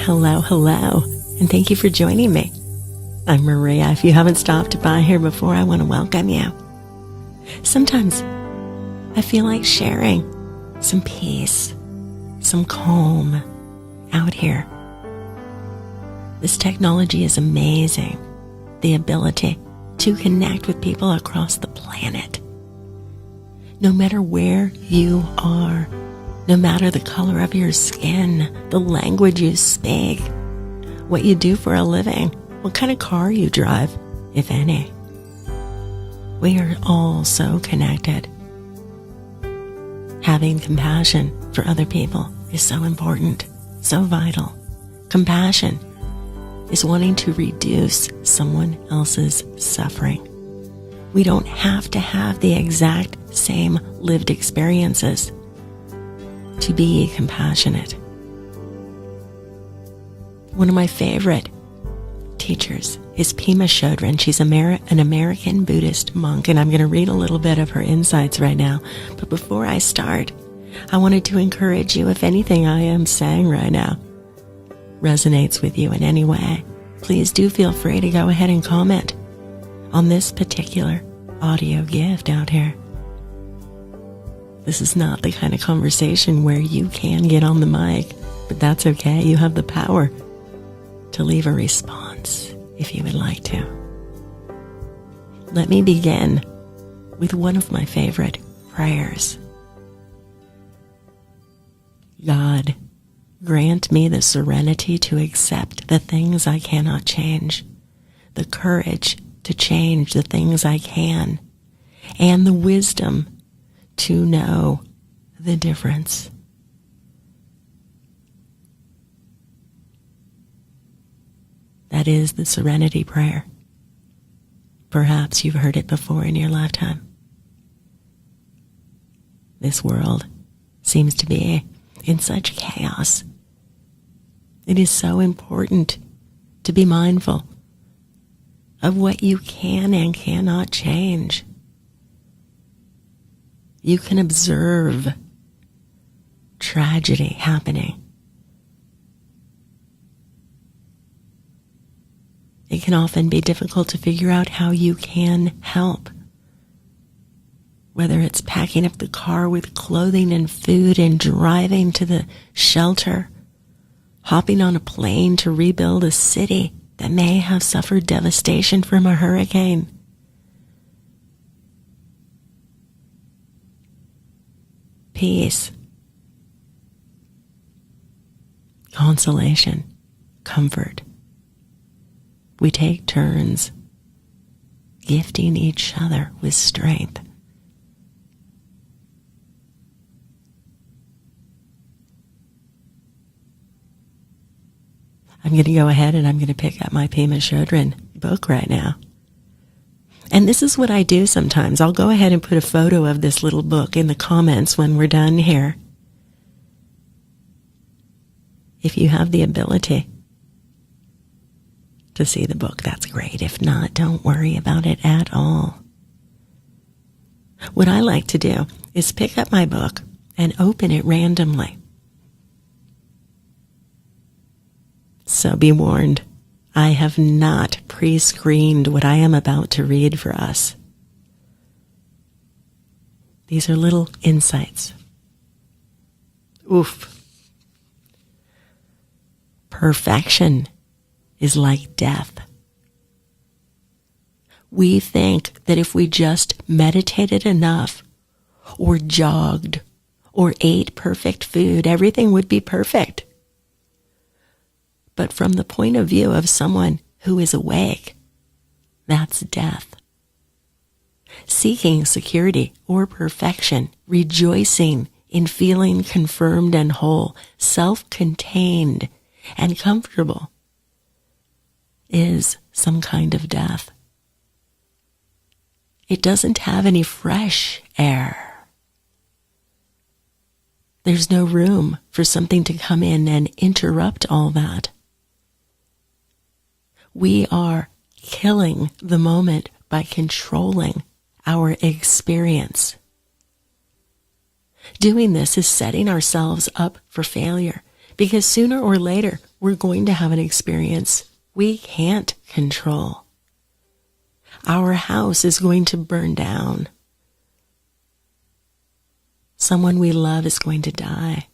Hello, hello, and thank you for joining me. I'm Maria. If you haven't stopped by here before, I want to welcome you. Sometimes I feel like sharing some peace, some calm out here. This technology is amazing. The ability to connect with people across the planet. No matter where you are, no matter the color of your skin, the language you speak, what you do for a living, what kind of car you drive, if any. We are all so connected. Having compassion for other people is so important, so vital. Compassion is wanting to reduce someone else's suffering. We don't have to have the exact same lived experiences to be compassionate. One of my favorite teachers is Pema Chodron. She's an American Buddhist monk, and I'm going to read a little bit of her insights right now. But before I start, I wanted to encourage you, if anything I am saying right now resonates with you in any way, please do feel free to go ahead and comment on this particular audio gift out here. This is not the kind of conversation where you can get on the mic, but that's okay. You have the power to leave a response if you would like to. Let me begin with one of my favorite prayers. God, grant me the serenity to accept the things I cannot change, the courage to change the things I can, and the wisdom to know the difference. That is the Serenity Prayer. Perhaps you've heard it before in your lifetime. This world seems to be in such chaos. It is so important to be mindful of what you can and cannot change. You can observe tragedy happening. It can often be difficult to figure out how you can help. Whether it's packing up the car with clothing and food and driving to the shelter, hopping on a plane to rebuild a city that may have suffered devastation from a hurricane. Peace, consolation, comfort. We take turns gifting each other with strength. I'm going to go ahead and I'm going to pick up my Pema Chodron book right now. And this is what I do sometimes. I'll go ahead and put a photo of this little book in the comments when we're done here. If you have the ability to see the book, that's great. If not, don't worry about it at all. What I like to do is pick up my book and open it randomly. So be warned. I have not pre-screened what I am about to read for us. These are little insights. Oof. Perfection is like death. We think that if we just meditated enough, or jogged, or ate perfect food, everything would be perfect. But from the point of view of someone who is awake, that's death. Seeking security or perfection, rejoicing in feeling confirmed and whole, self-contained and comfortable, is some kind of death. It doesn't have any fresh air. There's no room for something to come in and interrupt all that. We are killing the moment by controlling our experience. Doing this is setting ourselves up for failure Because sooner or later, we're going to have an experience we can't control. Our house is going to burn down. Someone we love is going to die.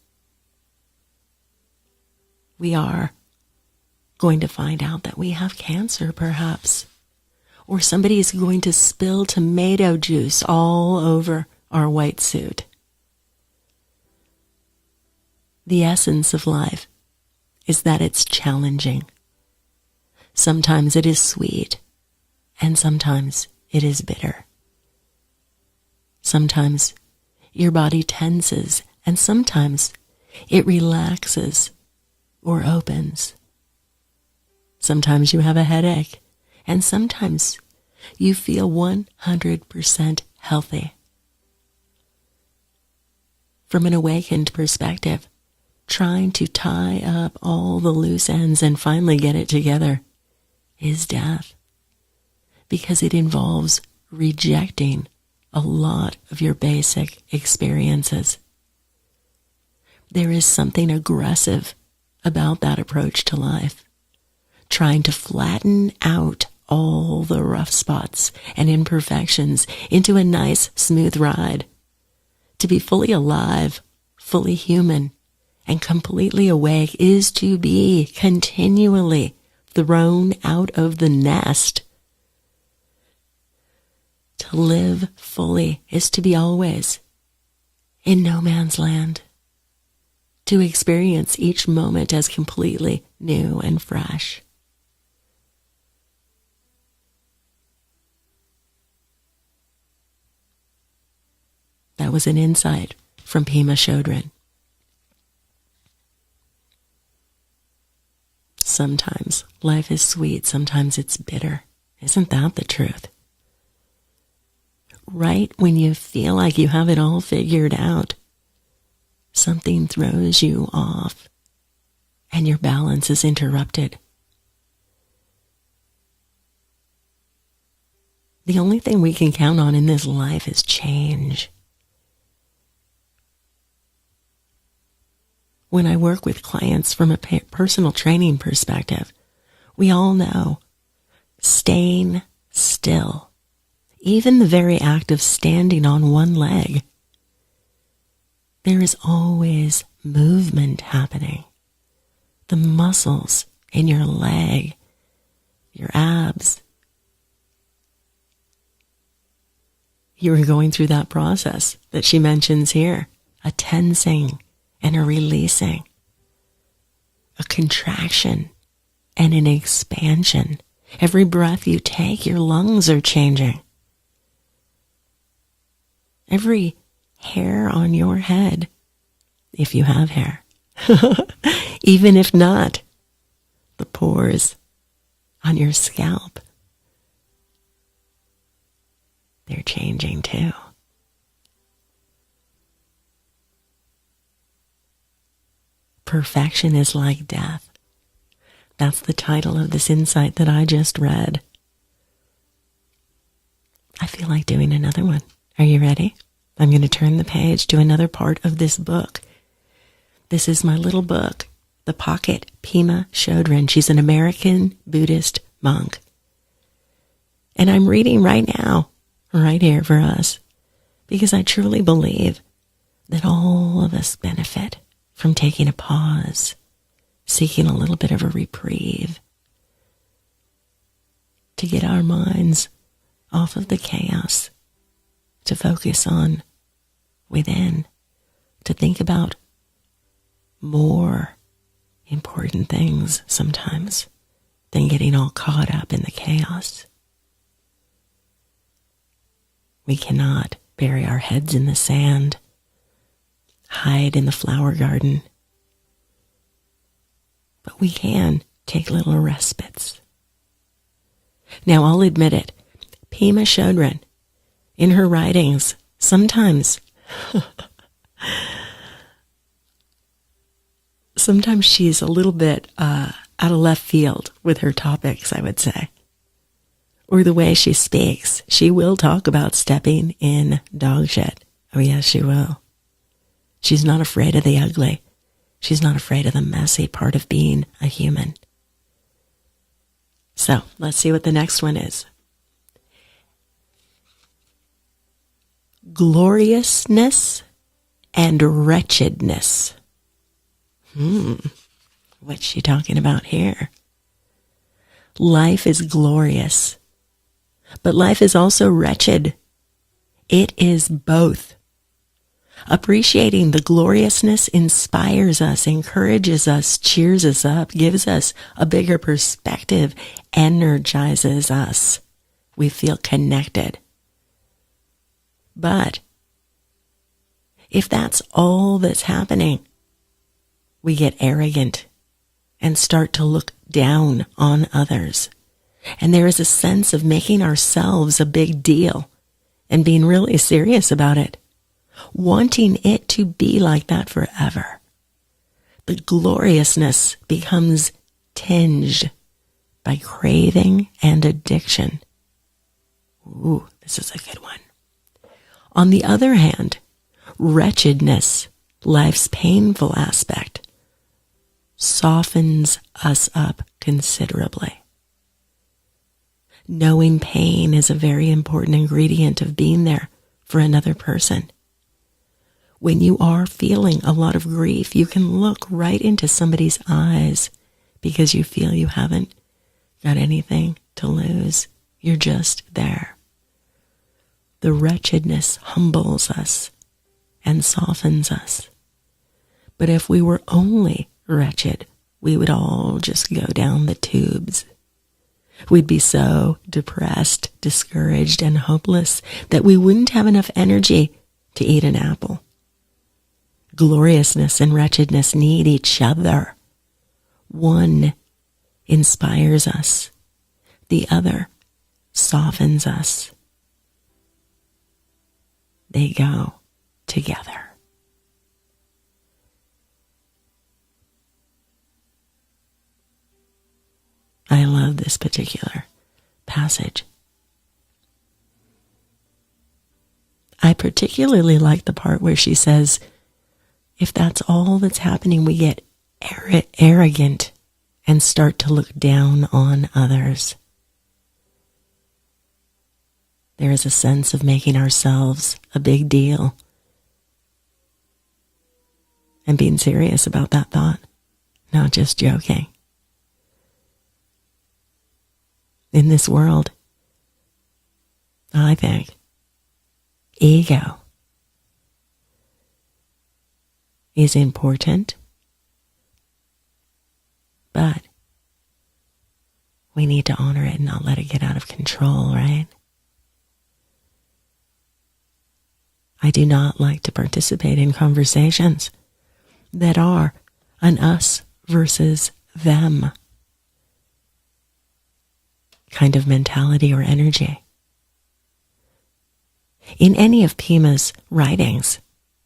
We are going to find out that we have cancer, perhaps. Or somebody is going to spill tomato juice all over our white suit. The essence of life is that it's challenging. Sometimes it is sweet, and sometimes it is bitter. Sometimes your body tenses, and sometimes it relaxes or opens. Sometimes you have a headache, and sometimes you feel 100% healthy. From an awakened perspective, trying to tie up all the loose ends and finally get it together is death, because it involves rejecting a lot of your basic experiences. There is something aggressive about that approach to life, trying to flatten out all the rough spots and imperfections into a nice, smooth ride. To be fully alive, fully human, and completely awake is to be continually thrown out of the nest. To live fully is to be always in no man's land. To experience each moment as completely new and fresh. That was an insight from Pema Chodron. Sometimes life is sweet, sometimes it's bitter. Isn't that the truth? Right when you feel like you have it all figured out, something throws you off and your balance is interrupted. The only thing we can count on in this life is change. When I work with clients from a personal training perspective, we all know staying still, even the very act of standing on one leg, there is always movement happening. The muscles in your leg, your abs, you are going through that process that she mentions here, a tensing and a releasing, a contraction and an expansion. Every breath you take, your lungs are changing. Every hair on your head, if you have hair, even if not, the pores on your scalp, they're changing too. Perfection is like death. That's the title of this insight that I just read. I feel like doing another one. Are you ready? I'm going to turn the page to another part of this book. This is my little book, The Pocket Pema Chodron. She's an American Buddhist monk. And I'm reading right now, right here for us, because I truly believe that all of us benefit from taking a pause, seeking a little bit of a reprieve, to get our minds off of the chaos, to focus on within, to think about more important things sometimes than getting all caught up in the chaos. We cannot bury our heads in the sand, hide in the flower garden, but we can take little respites. Now, I'll admit it, Pema Chodron, in her writings, sometimes she's a little bit out of left field with her topics, I would say. Or the way she speaks. She will talk about stepping in dog shit. Oh yes, she will. She's not afraid of the ugly. She's not afraid of the messy part of being a human. So let's see what the next one is. Gloriousness and wretchedness. What's she talking about here? Life is glorious, but life is also wretched. It is both. Appreciating the gloriousness inspires us, encourages us, cheers us up, gives us a bigger perspective, energizes us. We feel connected. But if that's all that's happening, we get arrogant and start to look down on others. And there is a sense of making ourselves a big deal and being really serious about it, wanting it to be like that forever. The gloriousness becomes tinged by craving and addiction. Ooh, this is a good one. On the other hand, wretchedness, life's painful aspect, softens us up considerably. Knowing pain is a very important ingredient of being there for another person. When you are feeling a lot of grief, you can look right into somebody's eyes because you feel you haven't got anything to lose. You're just there. The wretchedness humbles us and softens us. But if we were only wretched, we would all just go down the tubes. We'd be so depressed, discouraged, and hopeless that we wouldn't have enough energy to eat an apple. Gloriousness and wretchedness need each other. One inspires us. The other softens us. They go together. I love this particular passage. I particularly like the part where she says, if that's all that's happening, we get arrogant and start to look down on others. There is a sense of making ourselves a big deal and being serious about that thought, not just joking. In this world, I think ego is important, but we need to honor it and not let it get out of control, right? I do not like to participate in conversations that are an us versus them kind of mentality or energy. In any of Pema's writings,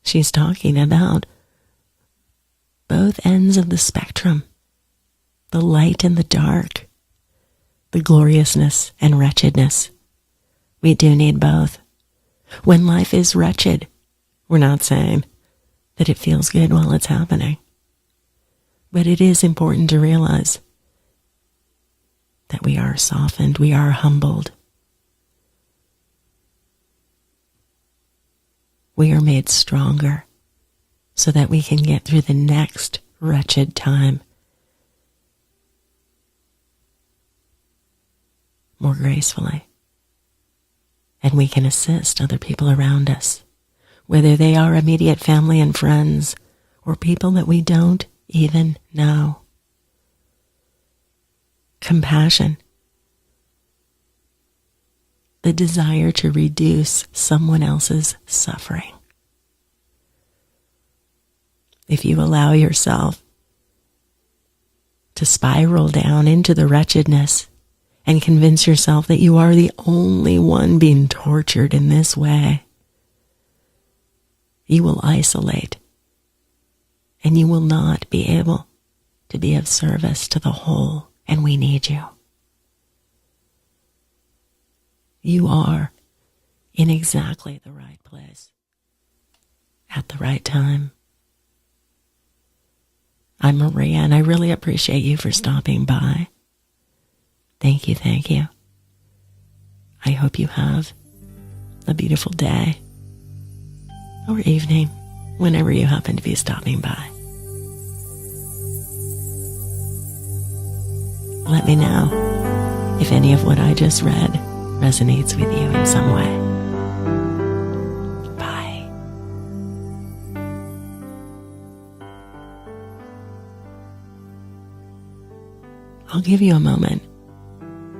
she's talking about both ends of the spectrum, the light and the dark, the gloriousness and wretchedness. We do need both. When life is wretched, we're not saying that it feels good while it's happening. But it is important to realize that we are softened, we are humbled. We are made stronger so that we can get through the next wretched time more gracefully. And we can assist other people around us, whether they are immediate family and friends or people that we don't even know. Compassion, the desire to reduce someone else's suffering. If you allow yourself to spiral down into the wretchedness and convince yourself that you are the only one being tortured in this way, you will isolate and you will not be able to be of service to the whole, and we need you. You are in exactly the right place at the right time. I'm Maria, and I really appreciate you for stopping by. Thank you, thank you. I hope you have a beautiful day or evening whenever you happen to be stopping by. Let me know if any of what I just read resonates with you in some way. Bye. I'll give you a moment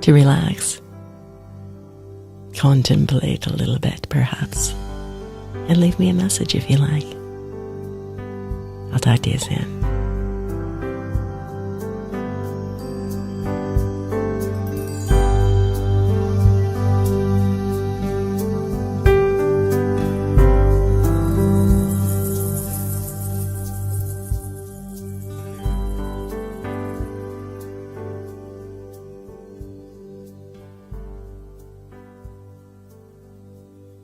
to relax, contemplate a little bit perhaps, and leave me a message if you like. I'll talk to you soon.